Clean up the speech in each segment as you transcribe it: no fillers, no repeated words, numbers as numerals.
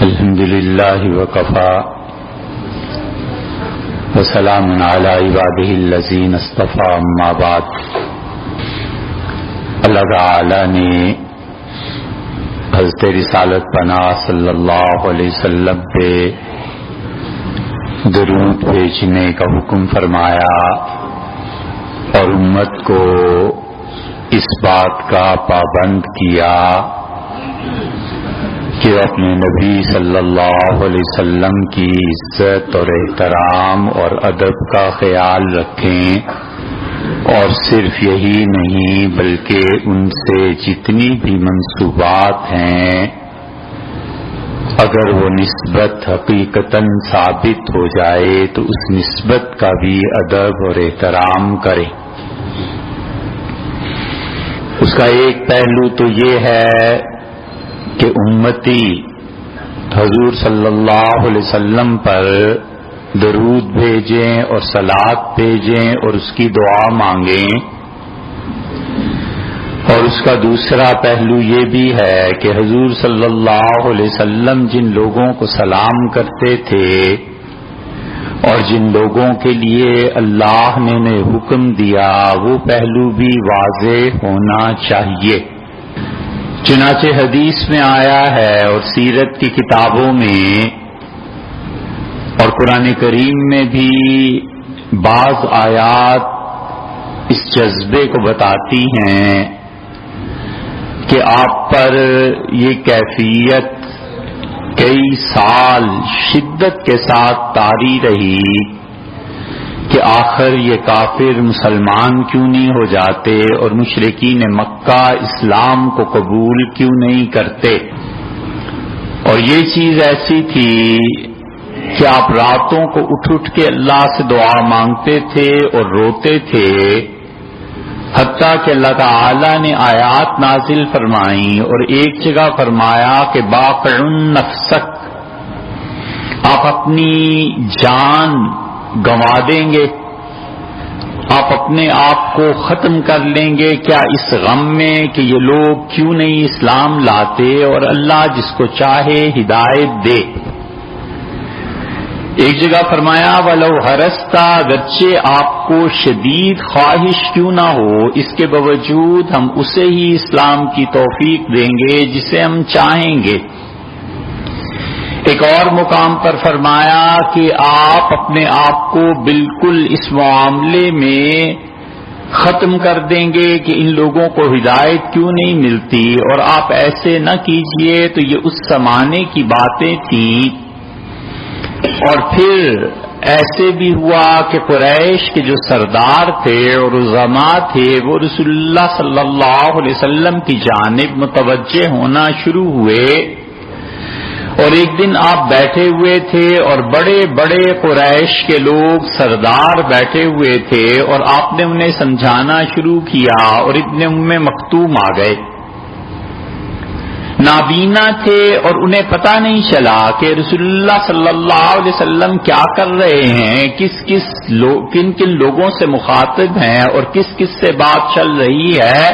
الحمد للہ وکفی وسلام علی عبادہ الذین اصطفی اما بعد۔ اللہ تعالی نے حضرت رسالت پناہ صلی اللہ علیہ وسلم پہ درود بھیجنے کا حکم فرمایا اور امت کو اس بات کا پابند کیا کہ اپنے نبی صلی اللہ علیہ وسلم کی عزت اور احترام اور ادب کا خیال رکھیں، اور صرف یہی نہیں بلکہ ان سے جتنی بھی منسوبات ہیں اگر وہ نسبت حقیقتاً ثابت ہو جائے تو اس نسبت کا بھی ادب اور احترام کریں۔ اس کا ایک پہلو تو یہ ہے کہ امتی حضور صلی اللہ علیہ وسلم پر درود بھیجیں اور صلات بھیجیں اور اس کی دعا مانگیں، اور اس کا دوسرا پہلو یہ بھی ہے کہ حضور صلی اللہ علیہ وسلم جن لوگوں کو سلام کرتے تھے اور جن لوگوں کے لیے اللہ نے حکم دیا وہ پہلو بھی واضح ہونا چاہیے۔ چنانچہ حدیث میں آیا ہے اور سیرت کی کتابوں میں اور قرآن کریم میں بھی بعض آیات اس جذبے کو بتاتی ہیں کہ آپ پر یہ کیفیت کئی سال شدت کے ساتھ طاری رہی کہ آخر یہ کافر مسلمان کیوں نہیں ہو جاتے اور مشرکین مکہ اسلام کو قبول کیوں نہیں کرتے۔ اور یہ چیز ایسی تھی کہ آپ راتوں کو اٹھ کے اللہ سے دعا مانگتے تھے اور روتے تھے، حتیٰ کہ اللہ تعالی نے آیات نازل فرمائیں اور ایک جگہ فرمایا کہ باقع نفسک، آپ اپنی جان گنوا دیں گے، آپ اپنے آپ کو ختم کر لیں گے کیا اس غم میں کہ یہ لوگ کیوں نہیں اسلام لاتے اور اللہ جس کو چاہے ہدایت دے۔ ایک جگہ فرمایا وَلَوْ حَرَصْتَ، اگرچہ آپ کو شدید خواہش کیوں نہ ہو اس کے باوجود ہم اسے ہی اسلام کی توفیق دیں گے جسے ہم چاہیں گے۔ ایک اور مقام پر فرمایا کہ آپ اپنے آپ کو بالکل اس معاملے میں ختم کر دیں گے کہ ان لوگوں کو ہدایت کیوں نہیں ملتی، اور آپ ایسے نہ کیجئے۔ تو یہ اس زمانے کی باتیں تھیں، اور پھر ایسے بھی ہوا کہ قریش کے جو سردار تھے اور عظماء تھے وہ رسول اللہ صلی اللہ علیہ وسلم کی جانب متوجہ ہونا شروع ہوئے، اور ایک دن آپ بیٹھے ہوئے تھے اور بڑے بڑے قریش کے لوگ سردار بیٹھے ہوئے تھے اور آپ نے انہیں سمجھانا شروع کیا اور ابن ام مکتوم آ گئے، نابینا تھے اور انہیں پتہ نہیں چلا کہ رسول اللہ صلی اللہ علیہ وسلم کیا کر رہے ہیں، کن کن لوگوں سے مخاطب ہیں اور کس کس سے بات چل رہی ہے،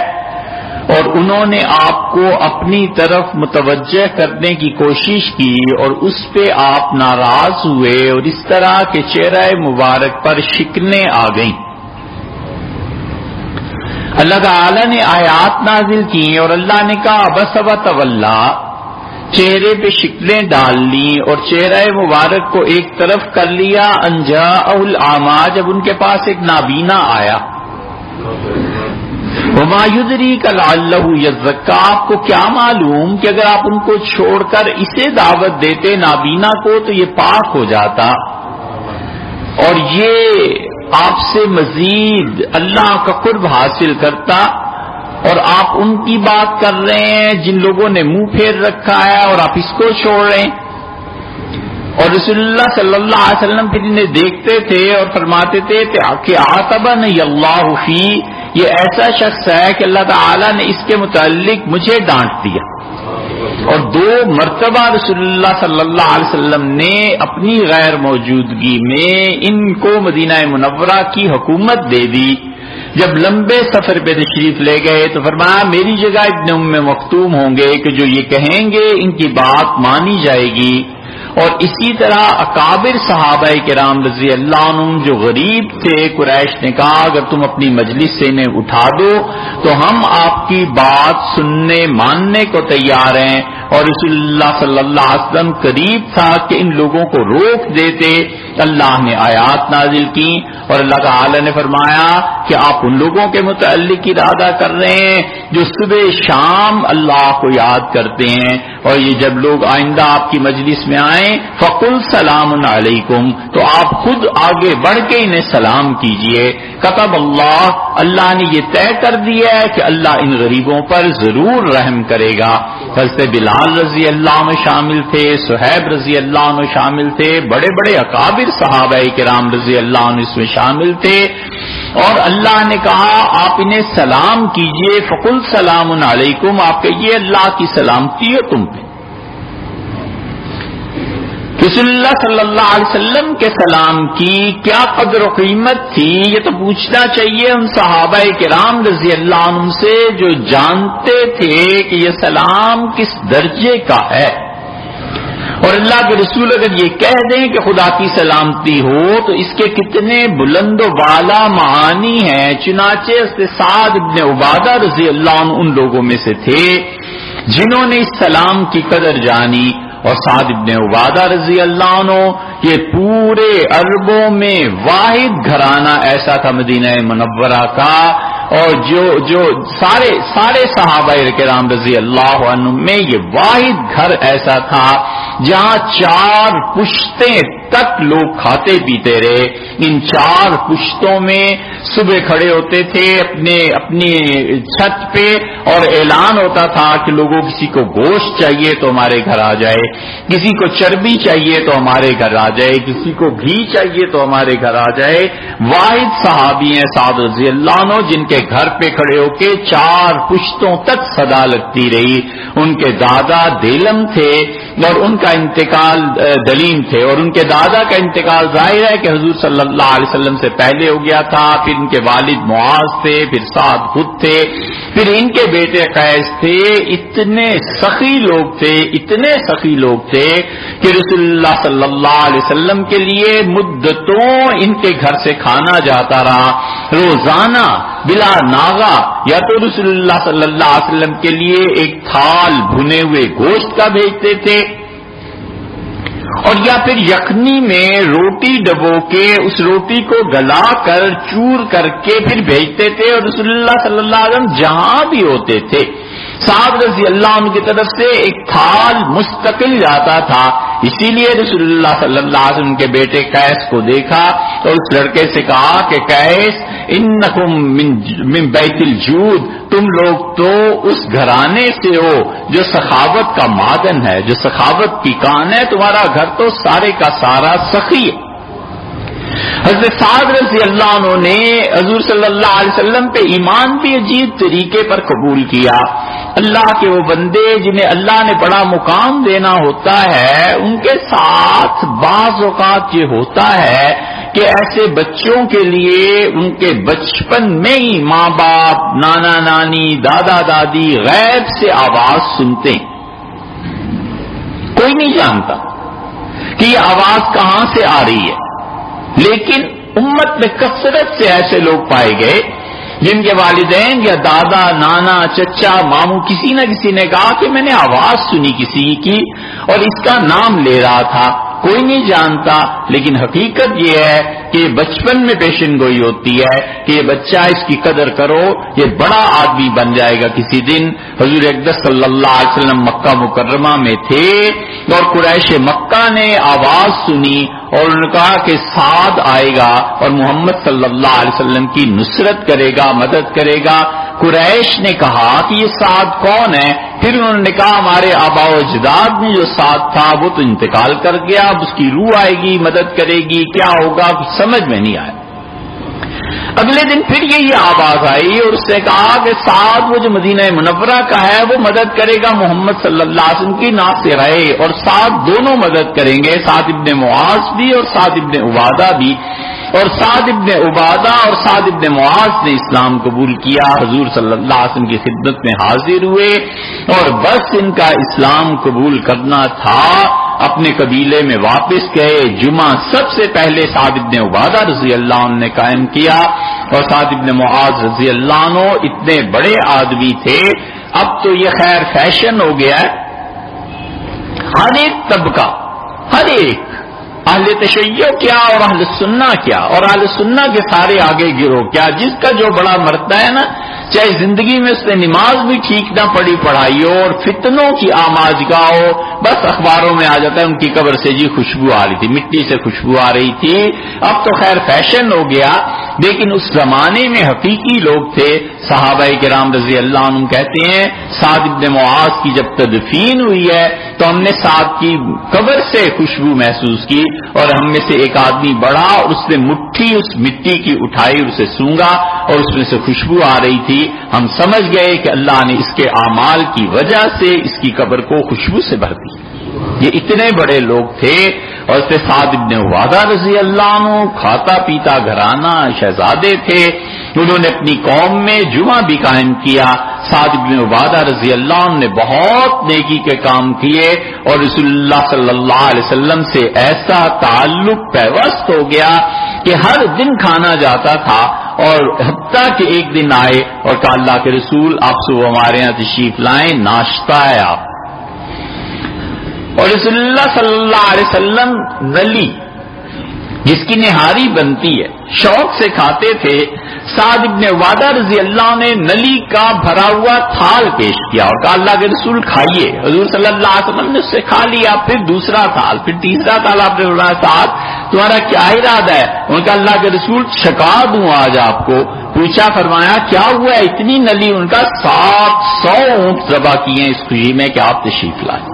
اور انہوں نے آپ کو اپنی طرف متوجہ کرنے کی کوشش کی اور اس پہ آپ ناراض ہوئے اور اس طرح کے چہرہ مبارک پر شکنیں آ گئیں۔ اللہ تعالی نے آیات نازل کی اور اللہ نے کہا بس وتولا، چہرے پہ شکنیں ڈال لی اور چہرہ مبارک کو ایک طرف کر لیا، ان جاءہ الاعمی، جب ان کے پاس ایک نابینا آیا، وما یدریک لعلہ یزکا، آپ کو کیا معلوم کہ اگر آپ ان کو چھوڑ کر اسے دعوت دیتے نابینا کو تو یہ پاک ہو جاتا، اور یہ آپ سے مزید اللہ کا قرب حاصل کرتا، اور آپ ان کی بات کر رہے ہیں جن لوگوں نے منہ پھیر رکھا ہے اور آپ اس کو چھوڑ رہے ہیں۔ اور رسول اللہ صلی اللہ علیہ وسلم پھر انہیں دیکھتے تھے اور فرماتے تھے کہ عاتبنی اللہ فی، یہ ایسا شخص ہے کہ اللہ تعالیٰ نے اس کے متعلق مجھے ڈانٹ دیا۔ اور 2 مرتبہ رسول اللہ صلی اللہ علیہ وسلم نے اپنی غیر موجودگی میں ان کو مدینہ منورہ کی حکومت دے دی، جب لمبے سفر پہ تشریف لے گئے تو فرمایا میری جگہ ابن ام مکتوم ہوں گے کہ جو یہ کہیں گے ان کی بات مانی جائے گی. اور اسی طرح اکابر صحابہ کرام رضی اللہ عنہم جو غریب تھے، قریش نے کہا اگر تم اپنی مجلس سے انہیں اٹھا دو تو ہم آپ کی بات سننے ماننے کو تیار ہیں. اور رسول اللہ صلی اللہ علیہ وسلم قریب تھا کہ ان لوگوں کو روک دیتے. اللہ نے آیات نازل کی اور اللہ تعالی نے فرمایا کہ آپ ان لوگوں کے متعلق ارادہ کر رہے ہیں جو صبح شام اللہ کو یاد کرتے ہیں. اور یہ جب لوگ آئندہ آپ کی مجلس میں آئیں فقل سلام علیکم، تو آپ خود آگے بڑھ کے انہیں سلام کیجئے. کتب اللہ نے یہ طے کر دیا ہے کہ اللہ ان غریبوں پر ضرور رحم کرے گا. حضرت بلال رضی اللہ عنہ شامل تھے، صہیب رضی اللہ عنہ شامل تھے، بڑے بڑے اکابر صحابہ کرام رضی اللہ عنہ اس میں شامل تھے. اور اللہ نے کہا آپ انہیں سلام کیجئے، فقل سلام علیکم، آپ کہیے اللہ کی سلامتی ہے تم پہ. رسول اللہ صلی اللہ علیہ وسلم کے سلام کی کیا قدر و قیمت تھی، یہ تو پوچھنا چاہیے ان صحابہ کرام رضی اللہ عنہم سے جو جانتے تھے کہ یہ سلام کس درجے کا ہے. اور اللہ کے رسول اگر یہ کہہ دیں کہ خدا کی سلامتی ہو تو اس کے کتنے بلند و بالا معانی ہیں. چنانچہ سعد ابن عبادہ رضی اللہ عنہ ان لوگوں میں سے تھے جنہوں نے اس سلام کی قدر جانی. اور سعد ابن عبادہ رضی اللہ عنہ یہ پورے عربوں میں واحد گھرانہ ایسا تھا مدینہ منورہ کا، اور جو سارے صحابہ کرام رضی اللہ عنہ میں یہ واحد گھر ایسا تھا جہاں 4 پشتیں تک لوگ کھاتے پیتے رہے. ان 4 پشتوں میں صبح کھڑے ہوتے تھے اپنی چھت پہ اور اعلان ہوتا تھا کہ لوگوں کسی کو گوشت چاہیے تو ہمارے گھر آ جائے، کسی کو چربی چاہیے تو ہمارے گھر آ جائے، کسی کو گھی چاہیے تو ہمارے گھر آ جائے. واحد صحابی ہیں سعد رضی اللہ عنہ جن کے گھر پہ کھڑے ہو کے 4 پشتوں تک صدا لگتی رہی. ان کے دادا دیلم تھے اور ان کا انتقال دلیم تھے، اور ان کے دادا کا انتقال ظاہر ہے کہ حضور صلی اللہ علیہ وسلم سے پہلے ہو گیا تھا. پھر ان کے والد معاذ تھے، پھر سعد خود تھے، پھر ان کے بیٹے قیس تھے. اتنے سخی لوگ تھے کہ رسول اللہ صلی اللہ علیہ وسلم کے لیے مدتوں ان کے گھر سے کھانا جاتا رہا. روزانہ بلا ناغا یا تو رسول اللہ صلی اللہ علیہ وسلم کے لیے ایک تھال بھنے ہوئے گوشت کا بھیجتے تھے، اور یا پھر یخنی میں روٹی ڈبو کے اس روٹی کو گلا کر چور کر کے پھر بھیجتے تھے. اور رسول اللہ صلی اللہ علیہ وسلم جہاں بھی ہوتے تھے سعد رضی اللہ عنہ کی طرف سے ایک تھال مستقل جاتا تھا. اسی لیے رسول اللہ صلی اللہ علیہ وسلم کے بیٹے قیس کو دیکھا اور اس لڑکے سے کہا کہ قیس انکم من بیت الجود، تم لوگ تو اس گھرانے سے ہو جو سخاوت کا معدن ہے، جو سخاوت کی کان ہے. تمہارا گھر تو سارے کا سارا سخی ہے. حضرت سعد رضی اللہ عنہ نے حضور صلی اللہ علیہ وسلم پہ ایمان بھی عجیب طریقے پر قبول کیا. اللہ کے وہ بندے جنہیں اللہ نے بڑا مقام دینا ہوتا ہے ان کے ساتھ بعض اوقات یہ ہوتا ہے کہ ایسے بچوں کے لیے ان کے بچپن میں ہی ماں باپ، نانا نانی، دادا دادی غیب سے آواز سنتے ہیں. کوئی نہیں جانتا کہ یہ آواز کہاں سے آ رہی ہے، لیکن امت میں کثرت سے ایسے لوگ پائے گئے جن کے والدین یا دادا، نانا، چچا، ماموں کسی نہ کسی نے کہا کہ میں نے آواز سنی کسی کی اور اس کا نام لے رہا تھا. کوئی نہیں جانتا، لیکن حقیقت یہ ہے کہ بچپن میں پیشن گوئی ہوتی ہے کہ یہ بچہ اس کی قدر کرو، یہ بڑا آدمی بن جائے گا کسی دن. حضور اقدس صلی اللہ علیہ وسلم مکہ مکرمہ میں تھے اور قریش مکہ نے آواز سنی اور انہوں نے کہا کہ سعد آئے گا اور محمد صلی اللہ علیہ وسلم کی نصرت کرے گا، مدد کرے گا. قریش نے کہا کہ یہ سعد کون ہے؟ پھر انہوں نے کہا ہمارے آباء و اجداد میں جو سعد تھا وہ تو انتقال کر گیا، اب اس کی روح آئے گی، مدد کرے گی، کیا ہوگا کچھ سمجھ میں نہیں آیا. اگلے دن پھر یہی آواز آئی اور اس نے کہا کہ سعد وہ جو مدینہ منورہ کا ہے وہ مدد کرے گا محمد صلی اللہ علیہ وسلم کی ناصر ہے، اور سعد دونوں مدد کریں گے، سعد ابن معاذ بھی اور سعد ابن عبادہ بھی. اور سعد ابن عبادہ اور سعد ابن معاذ نے اسلام قبول کیا، حضور صلی اللہ علیہ وسلم کی خدمت میں حاضر ہوئے، اور بس ان کا اسلام قبول کرنا تھا، اپنے قبیلے میں واپس گئے۔ جمعہ سب سے پہلے سعد ابن عبادہ رضی اللہ عنہ نے قائم کیا، اور سعد ابن معاذ رضی اللہ عنہ اتنے بڑے آدمی تھے، اب تو یہ خیر فیشن ہو گیا ہے، ہر ایک طبقہ، ہر ایک اہل تشیع کیا اور اہل سنہ کیا، اور اہل سنہ کے سارے آگے گروہ کیا، جس کا جو بڑا مرتبہ ہے نا، چاہے زندگی میں اس نے نماز بھی ٹھیک نہ پڑھائی ہو اور فتنوں کی آماجگاہ ہو، بس اخباروں میں آ جاتا ہے ان کی قبر سے جی خوشبو آ رہی تھی، مٹی سے خوشبو آ رہی تھی۔ اب تو خیر فیشن ہو گیا، لیکن اس زمانے میں حقیقی لوگ تھے۔ صحابہ کرام رضی اللہ عنہم کہتے ہیں سعد ابن معاذ کی جب تدفین ہوئی ہے تو ہم نے سعد کی قبر سے خوشبو محسوس کی، اور ہم میں سے ایک آدمی بڑھا اور اس نے مٹھی اس مٹی کی اٹھائی اور اسے سونگا اور اس میں سے خوشبو آ رہی تھی۔ ہم سمجھ گئے کہ اللہ نے اس کے اعمال کی وجہ سے اس کی قبر کو خوشبو سے بھر دی۔ یہ اتنے بڑے لوگ تھے، اور اس سے سعد ابن عبادہ رضی اللہ عنہ کھاتا پیتا گھرانہ شہزادے تھے، انہوں نے اپنی قوم میں جمعہ بھی قائم کیا۔ سعد ابن عبادہ رضی اللہ عنہ نے بہت نیکی کے کام کیے، اور رسول اللہ صلی اللہ علیہ وسلم سے ایسا تعلق پیوست ہو گیا کہ ہر دن کھانا جاتا تھا، اور حتیٰ کہ ایک دن آئے اور کہا اللہ کے رسول آپ صبح ہمارے یہاں تشریف لائیں، ناشتہ ہے آپ۔ اور رسول اللہ صلی اللہ علیہ وسلم نلی جس کی نہاری بنتی ہے شوق سے کھاتے تھے۔ سعد ابن عبادہ رضی اللہ عنہ نے نلی کا بھرا ہوا تھال پیش کیا اور کہا اللہ کے رسول کھائیے۔ حضور صلی اللہ علیہ وسلم نے اس سے کھا لیا، پھر دوسرا تھال، پھر تیسرا تھال، آپ نے فرمایا سعد تمہارا کیا ارادہ ہے؟ ان کا اللہ کے رسول چھکا دوں آج آپ کو۔ پوچھا، فرمایا کیا ہوا ہے اتنی نلی؟ ان کا 700 اونٹ ذبح کیے اس خوشی میں کہ آپ تشریف لائیں۔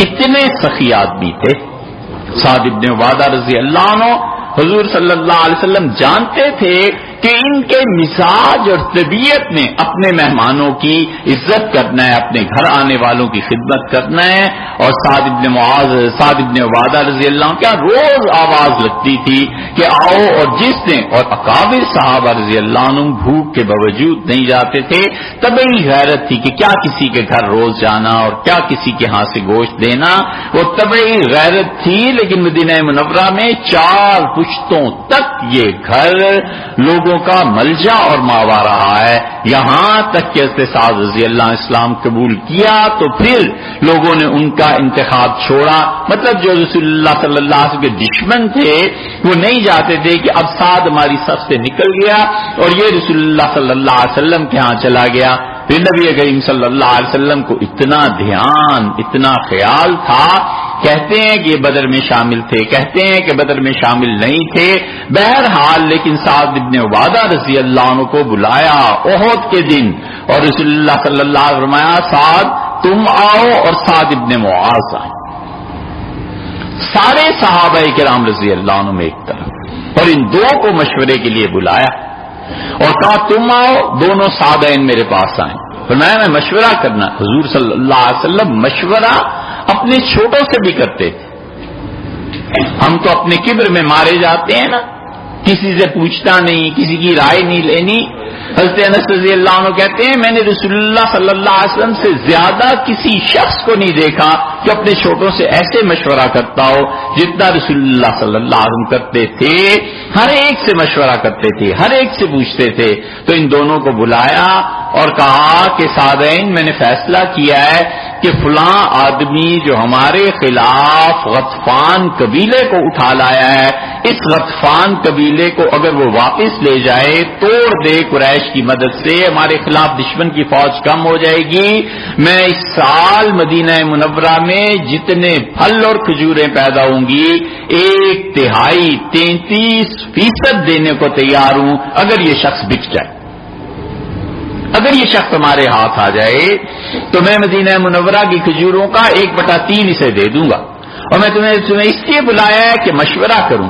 اتنے سخی آدمی تھے سعد ابن عبادہ رضی اللہ عنہ۔ حضور صلی اللہ علیہ وسلم جانتے تھے کہ ان کے مزاج اور طبیعت میں اپنے مہمانوں کی عزت کرنا ہے، اپنے گھر آنے والوں کی خدمت کرنا ہے۔ اور سعد ابن عبادہ رضی اللہ عنہ کیا روز آواز لگتی تھی کہ آؤ، اور جس نے اور اکابر صحابہ رضی اللہ عنہ بھوک کے باوجود نہیں جاتے تھے، طبعی غیرت تھی کہ کیا کسی کے گھر روز جانا اور کیا کسی کے ہاں سے گوشت دینا، وہ طبعی غیرت تھی۔ لیکن مدینہ منورہ میں 4 پشتوں تک یہ گھر لوگوں کا ملجا اور ماوا رہا ہے، یہاں تک کہ حضرت سعد رضی اللہ عنہ اسلام قبول کیا تو پھر لوگوں نے ان کا انتخاب چھوڑا۔ مطلب جو رسول اللہ صلی اللہ علیہ وسلم کے دشمن تھے وہ نہیں جاتے تھے کہ اب سعد ہماری صف سے نکل گیا اور یہ رسول اللہ صلی اللہ علیہ وسلم کے ہاں چلا گیا۔ پھر نبی کریم صلی اللہ علیہ وسلم کو اتنا دھیان، اتنا خیال تھا، کہتے ہیں کہ یہ بدر میں شامل تھے، کہتے ہیں کہ بدر میں شامل نہیں تھے، بہرحال لیکن سعد ابن عبادہ رضی اللہ عنہ کو بلایا احد کے دن، اور رسول اللہ صلی اللہ علیہ وسلم فرمایا سعد تم آؤ، اور سعد ابن معاذ آئے۔ سارے صحابہ کرام رضی اللہ عنہ میں ایک طرف، اور ان دو کو مشورے کے لیے بلایا اور کہا تم آؤ، دونوں سعدین میرے پاس آئیں۔ فرمایا میں مشورہ کرنا۔ حضور صلی اللہ علیہ وسلم مشورہ اپنے چھوٹوں سے بھی کرتے تھے۔ ہم تو اپنے کبر میں مارے جاتے ہیں نا، کسی سے پوچھتا نہیں، کسی کی رائے نہیں لینی۔ حضرت انس رضی اللہ عنہ کہتے ہیں میں نے رسول اللہ صلی اللہ علیہ وسلم سے زیادہ کسی شخص کو نہیں دیکھا کہ اپنے چھوٹوں سے ایسے مشورہ کرتا ہو جتنا رسول اللہ صلی اللہ علیہ وسلم کرتے تھے۔ ہر ایک سے مشورہ کرتے تھے، ہر ایک سے پوچھتے تھے۔ تو ان دونوں کو بلایا اور کہا کہ سعدین میں نے فیصلہ کیا ہے کہ فلاں آدمی جو ہمارے خلاف غطفان قبیلے کو اٹھا لایا ہے، اس غطفان قبیلے کو اگر وہ واپس لے جائے، توڑ دے قریش کی مدد سے، ہمارے خلاف دشمن کی فوج کم ہو جائے گی۔ میں اس سال مدینہ منورہ میں جتنے پھل اور کھجوریں پیدا ہوں گی 1/3 33% دینے کو تیار ہوں اگر یہ شخص بک جائے، اگر یہ شخص ہمارے ہاتھ آ جائے تو میں مدینہ منورہ کی کھجوروں کا 1/3 اسے دے دوں گا، اور میں تمہیں اس لیے بلایا ہے کہ مشورہ کروں۔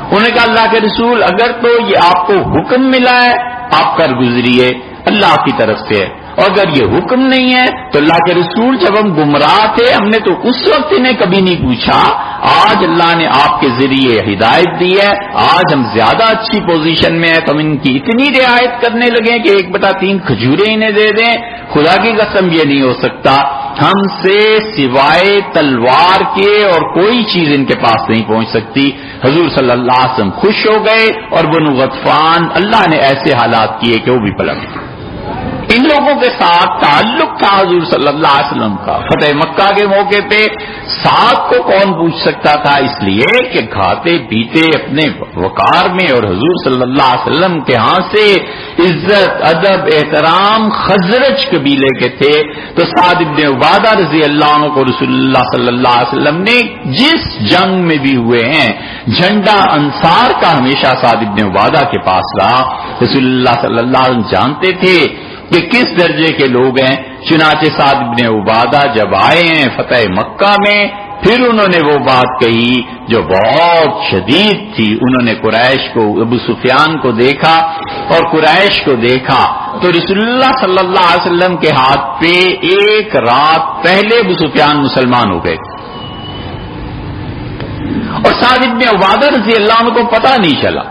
انہوں نے کہا اللہ کے رسول اگر تو یہ آپ کو حکم ملا ہے آپ کر گزریے، اللہ کی طرف سے ہے، اور اگر یہ حکم نہیں ہے تو اللہ کے رسول جب ہم گمراہ تھے ہم نے تو اس وقت انہیں کبھی نہیں پوچھا. آج اللہ نے آپ کے ذریعے ہدایت دی ہے, آج ہم زیادہ اچھی پوزیشن میں ہیں تو ہم ان کی اتنی رعایت کرنے لگے کہ 1/3 کھجوریں انہیں دے دیں. خدا کی قسم یہ نہیں ہو سکتا. ہم سے سوائے تلوار کے اور کوئی چیز ان کے پاس نہیں پہنچ سکتی. حضور صلی اللہ علیہ وسلم خوش ہو گئے اور بنو غطفان اللہ نے ایسے حالات کیے کہ وہ بھی پلٹ گئے. ان لوگوں کے ساتھ تعلق تھا حضور صلی اللہ علیہ وسلم کا. فتح مکہ کے موقع پہ ساتھ کو کون پوچھ سکتا تھا, اس لیے کہ کھاتے پیتے اپنے وقار میں اور حضور صلی اللہ علیہ وسلم کے ہاں سے عزت ادب احترام خزرج قبیلے کے تھے. تو سعد بن عبادہ رضی اللہ عنہ کو رسول اللہ صلی اللہ علیہ وسلم نے جس جنگ میں بھی ہوئے ہیں جھنڈا انصار کا ہمیشہ سعد بن عبادہ کے پاس رہا. رسول اللہ صلی اللہ علیہ وسلم جانتے تھے کہ کس درجے کے لوگ ہیں. چنانچہ سعد بن عبادہ جب آئے ہیں فتح مکہ میں پھر انہوں نے وہ بات کہی جو بہت شدید تھی. انہوں نے قریش کو, ابو سفیان کو دیکھا اور قریش کو دیکھا تو رسول اللہ صلی اللہ علیہ وسلم کے ہاتھ پہ ایک رات پہلے ابو سفیان مسلمان ہو گئے اور سعد بن عبادہ رضی اللہ عنہ کو پتہ نہیں چلا.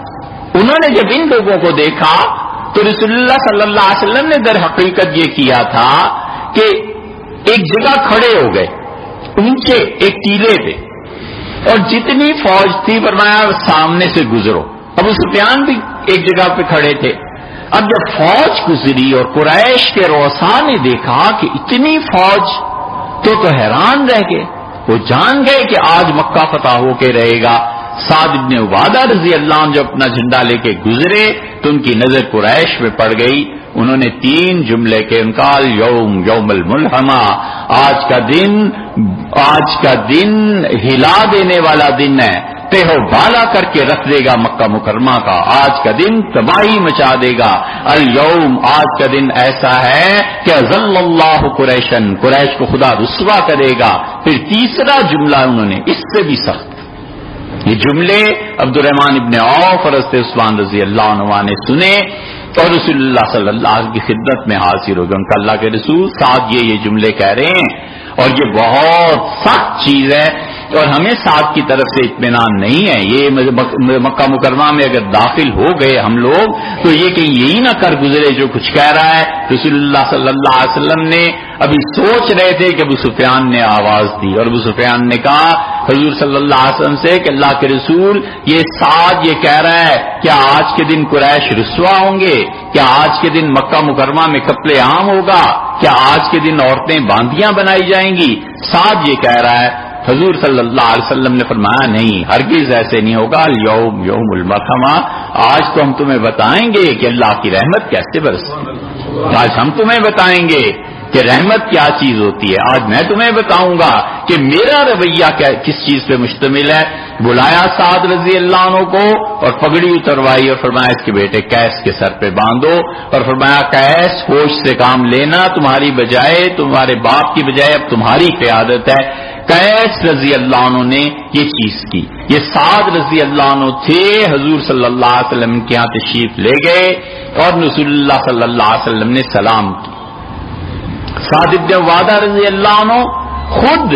انہوں نے جب ان لوگوں کو دیکھا تو رسول اللہ صلی اللہ علیہ وسلم نے در حقیقت یہ کیا تھا کہ ایک جگہ کھڑے ہو گئے اونچے ایک ٹیلے پہ اور جتنی فوج تھی فرمایا سامنے سے گزرو. ابو سفیان بھی ایک جگہ پہ کھڑے تھے. اب جب فوج گزری اور قریش کے رؤساء نے دیکھا کہ اتنی فوج تو حیران رہ گئے. وہ جان گئے کہ آج مکہ فتح ہو کے رہے گا. سعد بن عبادہ رضی اللہ عنہ جب اپنا جھنڈا لے کے گزرے تو ان کی نظر قریش میں پڑ گئی. انہوں نے 3 جملے کے انکال یوم الملحمہ, آج کا دن ہلا دینے والا دن ہے, تہو بالا کر کے رکھ دے گا مکہ مکرمہ کا. آج کا دن تباہی مچا دے گا. اليوم, آج کا دن ایسا ہے کہ ذل اللہ قریشن, قریش کو خدا رسوا کرے گا. پھر تیسرا جملہ انہوں نے اس سے بھی سخت. یہ جملے عبد الرحمن ابن عوف اور حضرت عثمان رضی اللہ عنہ نے سنے اور رسول اللہ صلی اللہ علیہ وسلم کی خدمت میں حاضر ہو گئے. ان کا اللہ کے رسول ساتھ یہ جملے کہہ رہے ہیں اور یہ بہت سخت چیز ہے اور ہمیں ساتھ کی طرف سے اطمینان نہیں ہے. یہ مکہ مکرمہ میں اگر داخل ہو گئے ہم لوگ تو یہ کہ یہی نہ کر گزرے جو کچھ کہہ رہا ہے. رسول اللہ صلی اللہ علیہ وسلم نے ابھی سوچ رہے تھے کہ ابو سفیان نے آواز دی اور ابو سفیان نے کہا حضور صلی اللہ علیہ وسلم سے کہ اللہ کے رسول یہ ساتھ یہ کہہ رہا ہے کیا آج کے دن قریش رسوا ہوں گے, کیا آج کے دن مکہ مکرمہ میں قتل عام ہوگا, کیا آج کے دن عورتیں باندیاں بنائی جائیں گی. ساتھ یہ کہہ رہا ہے. حضور صلی اللہ علیہ وسلم نے فرمایا نہیں, ہرگز ایسے نہیں ہوگا. یوم الملحمہ, آج تو ہم تمہیں بتائیں گے کہ اللہ کی رحمت کیسے برستی. آج ہم تمہیں بتائیں گے کہ رحمت کیا چیز ہوتی ہے. آج میں تمہیں بتاؤں گا کہ میرا رویہ کس چیز پہ مشتمل ہے. بلایا سعد رضی اللہ عنہ کو اور پگڑی اتروائی اور فرمایا اس کے بیٹے قیس کے سر پہ باندھو اور فرمایا قیس ہوش سے کام لینا, تمہاری بجائے تمہارے باپ کی بجائے اب تمہاری قیادت ہے. قیس رضی اللہ عنہ نے یہ چیز کی. یہ سعد رضی اللہ عنہ تھے, حضور صلی اللہ علیہ وسلم کے یہاں تشریف لے گئے اور رسول اللہ صلی اللہ علیہ وسلم نے سلام کی. سعد بن عبادہ رضی اللہ عنہ خود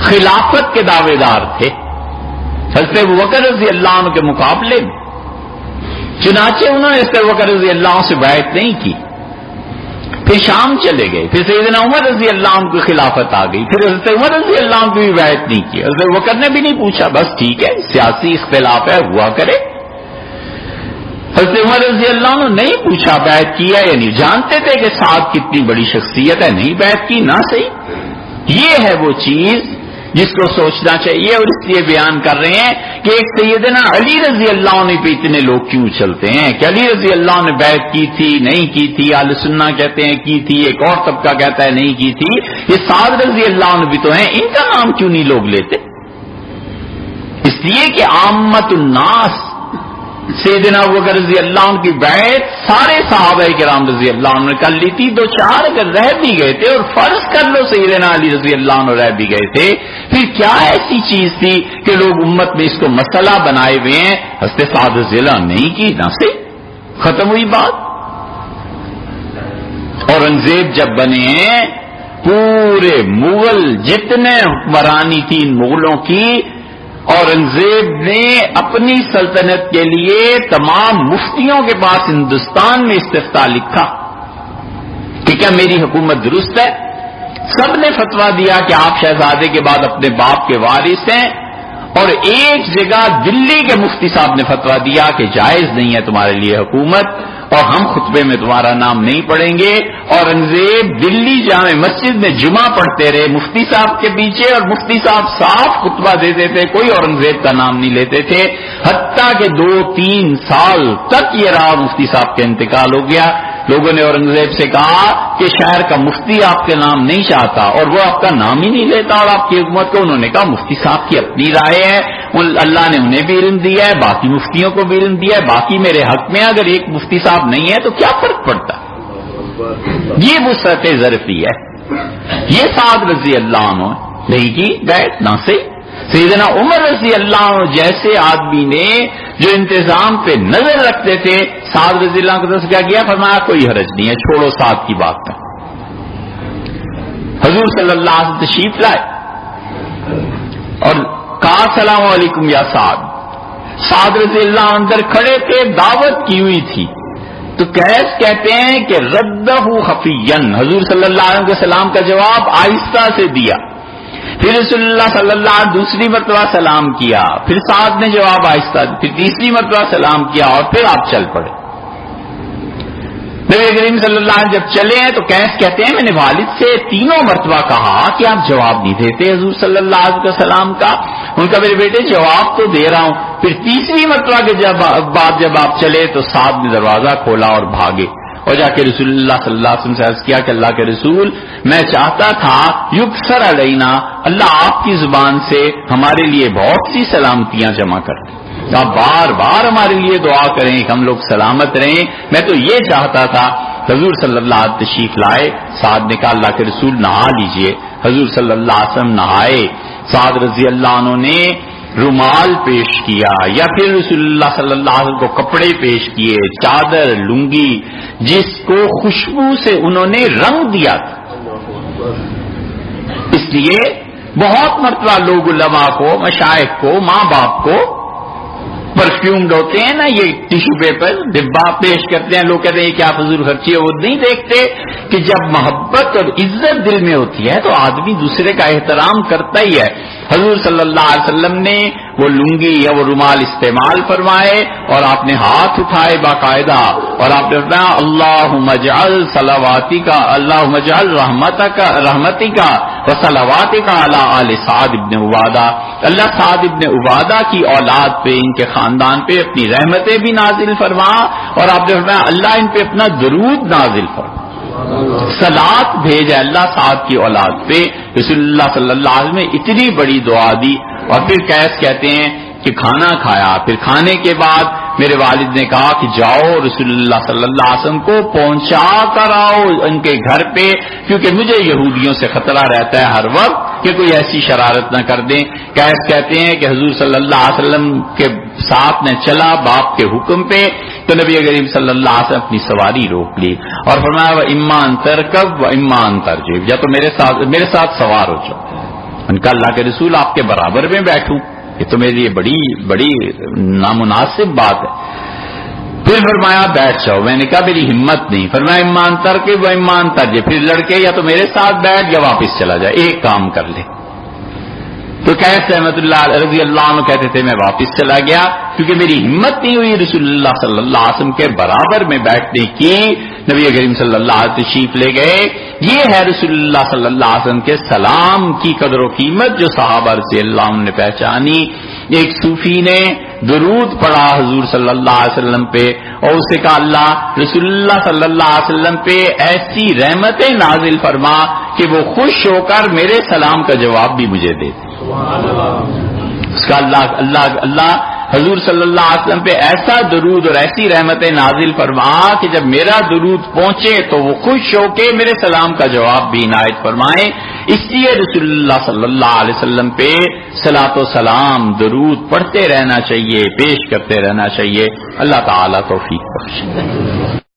خلافت کے دعوے دار تھے حضرت ابوبکر رضی اللہ عنہ کے مقابلے میں. چنانچہ انہوں نے حضرت ابوبکر رضی اللہ عنہ سے بیعت نہیں کی. پھر شام چلے گئے, پھر سیدنا عمر رضی اللہ عنہ کی خلافت آ گئی, پھر حضرت عمر رضی اللہ عنہ کی بھی بیعت نہیں کی. حضرت ابوبکر نے بھی نہیں پوچھا, بس ٹھیک ہے سیاسی اختلاف ہے ہوا کرے. حضرت عمر رضی اللہ عنہ نہیں پوچھا بیعت کیا یا نہیں, جانتے تھے کہ سعد کتنی بڑی شخصیت ہے, نہیں بیعت کی نہ صحیح. یہ ہے وہ چیز جس کو سوچنا چاہیے اور اس لیے بیان کر رہے ہیں کہ ایک سیدنا علی رضی اللہ عنہ پہ اتنے لوگ کیوں چلتے ہیں کہ علی رضی اللہ عنہ نے بیعت کی تھی نہیں کی تھی, اہل سنہ کہتے ہیں کی تھی, ایک اور طبقہ کہتا ہے نہیں کی تھی. یہ سعد رضی اللہ عنہ بھی تو ہیں, ان کا نام کیوں نہیں لوگ لیتے؟ اس لیے کہ عامت الناس سیدنا ابوبکر رضی اللہ عنہ کی بیعت سارے صحابہ کرام رضی اللہ عنہ نے کر لی تھی. 2-4 اگر رہ بھی گئے تھے اور فرض کر لو سیدنا علی رضی اللہ عنہ رہ بھی گئے تھے, پھر کیا ایسی چیز تھی کہ لوگ امت میں اس کو مسئلہ بنائے ہوئے ہیں. حضرت سعد رضی اللہ عنہ نہیں کی نہ سے ختم ہوئی بات. اورنگزیب جب بنے ہیں پورے مغل جتنے حکمرانی تھی ان مغلوں کی، اورنگزیب نے اپنی سلطنت کے لیے تمام مفتیوں کے پاس ہندوستان میں استفتاء لکھا کہ کیا میری حکومت درست ہے؟ سب نے فتویٰ دیا کہ آپ شہزادے کے بعد اپنے باپ کے وارث ہیں، اور ایک جگہ دلی کے مفتی صاحب نے فتویٰ دیا کہ جائز نہیں ہے تمہارے لیے حکومت، اور ہم خطبے میں تمہارا نام نہیں پڑھیں گے۔ اورنگزیب دلی جامع مسجد میں جمعہ پڑھتے رہے مفتی صاحب کے پیچھے، اور مفتی صاحب صاف خطبہ دیتے تھے، کوئی اورنگزیب کا نام نہیں لیتے تھے، حتیٰ کہ 2-3 سال تک یہ رہا، مفتی صاحب کا انتقال ہو گیا۔ لوگوں نے اورنگزیب سے کہا کہ شہر کا مفتی آپ کے نام نہیں چاہتا، اور وہ آپ کا نام ہی نہیں لیتا اور آپ کی حکومت کو۔ انہوں نے کہا مفتی صاحب کی اپنی رائے ہے، اللہ نے انہیں بھی علم دیا ہے، باقی مفتیوں کو بھی علم دیا ہے، باقی میرے حق میں اگر ایک مفتی صاحب نہیں ہے تو کیا فرق پڑتا؟ یہ وسعت ظرفی ہے۔ یہ سعد رضی اللہ عنہ نہیں کی گئے نہ سے سیدنا عمر رضی اللہ عنہ جیسے آدمی نے جو انتظام پہ نظر رکھتے تھے، سعد رضی اللہ عنہ کو کیا کیا؟ فرمایا کوئی حرج نہیں ہے، چھوڑو سعد کی بات کا۔ حضور صلی اللہ علیہ وسلم تشریف لائے اور کہا السلام علیکم یا سعد۔ سعد رضی اللہ عنہ اندر کھڑے تھے، دعوت کی ہوئی تھی، تو کیس کہتے ہیں کہ ردہ خفیًا، حضور صلی اللہ علیہ وسلم کے سلام کا جواب آہستہ سے دیا، پھر رسول اللہ صلی اللہ علیہ وسلم دوسری مرتبہ سلام کیا، پھر سعد نے جواب آہستہ، پھر تیسری مرتبہ سلام کیا، اور پھر آپ چل پڑے۔ نبی کریم صلی اللہ علیہ وسلم جب چلے ہیں تو کیس کہتے ہیں میں نے والد سے 3 مرتبہ کہا کہ آپ جواب نہیں دیتے حضور صلی اللہ علیہ وسلم سلام کا۔ ان کا میرے بیٹے جواب تو دے رہا ہوں۔ پھر تیسری مرتبہ کے بعد جب آپ چلے تو سعد نے دروازہ کھولا اور بھاگے، اور جا کے رسول اللہ صلی اللہ علیہ وسلم سے عرض کیا کہ اللہ کے رسول، میں چاہتا تھا یکسر علینا، اللہ آپ کی زبان سے ہمارے لیے بہت سی سلامتیاں جمع کر دیں، آپ بار بار ہمارے لیے دعا کریں کہ ہم لوگ سلامت رہیں، میں تو یہ چاہتا تھا۔ حضور صلی اللہ علیہ وسلم تشریف لائے، سعد نے کہا اللہ کے رسول نہا لیجئے۔ حضور صلی اللہ علیہ وسلم نہائے، سعد رضی اللہ عنہ نے رومال پیش کیا، یا پھر رسول اللہ صلی اللہ علیہ وسلم کو کپڑے پیش کیے، چادر، لنگی، جس کو خوشبو سے انہوں نے رنگ دیا تھا۔ اس لیے بہت مرتبہ لوگ علماء کو، مشائخ کو، ماں باپ کو پرفیومڈ ہوتے ہیں نا، یہ ٹیشو پیپر ڈبہ پیش کرتے ہیں، لوگ کہتے ہیں کیا فضول خرچی ہے، وہ نہیں دیکھتے کہ جب محبت اور عزت دل میں ہوتی ہے تو آدمی دوسرے کا احترام کرتا ہی ہے۔ حضور صلی اللہ علیہ وسلم نے وہ لنگی یا وہ رومال استعمال فرمائے، اور آپ نے ہاتھ اٹھائے باقاعدہ، اور آپ نے فرمایا اللہم اجعل صلواتک، اللہم اجعل رحمتک و صلواتک علی آل سعد ابن عبادہ، اللہ سعد ابن عبادہ کی اولاد پہ، ان کے خاندان پہ اپنی رحمتیں بھی نازل فرما، اور آپ نے فرمایا اللہ ان پہ اپنا درود نازل فرما، صلات بھیجے اللہ سعد کی اولاد پہ۔ رسول اللہ صلی اللہ علیہ وسلم نے اتنی بڑی دعا دی، اور پھر کیس کہتے ہیں کہ کھانا کھایا، پھر کھانے کے بعد میرے والد نے کہا کہ جاؤ رسول اللہ صلی اللہ علیہ وسلم کو پہنچا کر آؤ ان کے گھر پہ، کیونکہ مجھے یہودیوں سے خطرہ رہتا ہے ہر وقت کہ کوئی ایسی شرارت نہ کر دیں۔ کیس کہتے ہیں کہ حضور صلی اللہ علیہ وسلم کے ساتھ میں چلا باپ کے حکم پہ، تو نبی کریم صلی اللہ علیہ وسلم اپنی سواری روک لی اور فرمایا وہ امان ترکب و امان ترجیب، یا تو میرے ساتھ سوار ہو جاؤ۔ ان کا اللہ کے رسول آپ کے برابر میں بیٹھوں، یہ تو میرے لیے بڑی نامناسب بات ہے۔ پھر فرمایا بیٹھ جاؤ، میں نے کہا میری ہمت نہیں، فرمایا ایمان ترکب و ایمان ترجیب، پھر لڑکے یا تو میرے ساتھ بیٹھ یا واپس چلا جائے، ایک کام کر لے۔ تو کیس رحمت اللہ رضی اللہ عنہ کہتے تھے میں واپس چلا گیا، کیونکہ میری ہمت نہیں ہوئی رسول اللہ صلی اللہ علیہ وسلم کے برابر میں بیٹھنے کی۔ نبی کریم صلی اللہ علیہ وسلم تشریف لے گئے۔ یہ ہے رسول اللہ صلی اللہ علیہ وسلم کے سلام کی قدر و قیمت جو صحابہ رضی اللہ عنہ نے پہچانی۔ ایک صوفی نے درود پڑھا حضور صلی اللہ علیہ وسلم پہ، اور اسے کہا اللہ رسول اللہ صلی اللہ علیہ وسلم پہ ایسی رحمتیں نازل فرما کہ وہ خوش ہو کر میرے سلام کا جواب بھی مجھے دے دے۔ اس کا اللہ حضور صلی اللہ علیہ وسلم پہ ایسا درود اور ایسی رحمتیں نازل فرما کہ جب میرا درود پہنچے تو وہ خوش ہو کے میرے سلام کا جواب بھی عنایت فرمائیں۔ اس لیے رسول اللہ صلی اللہ علیہ وسلم پہ صلاۃ و سلام درود پڑھتے رہنا چاہیے، پیش کرتے رہنا چاہیے۔ اللہ تعالیٰ توفیق بخشے۔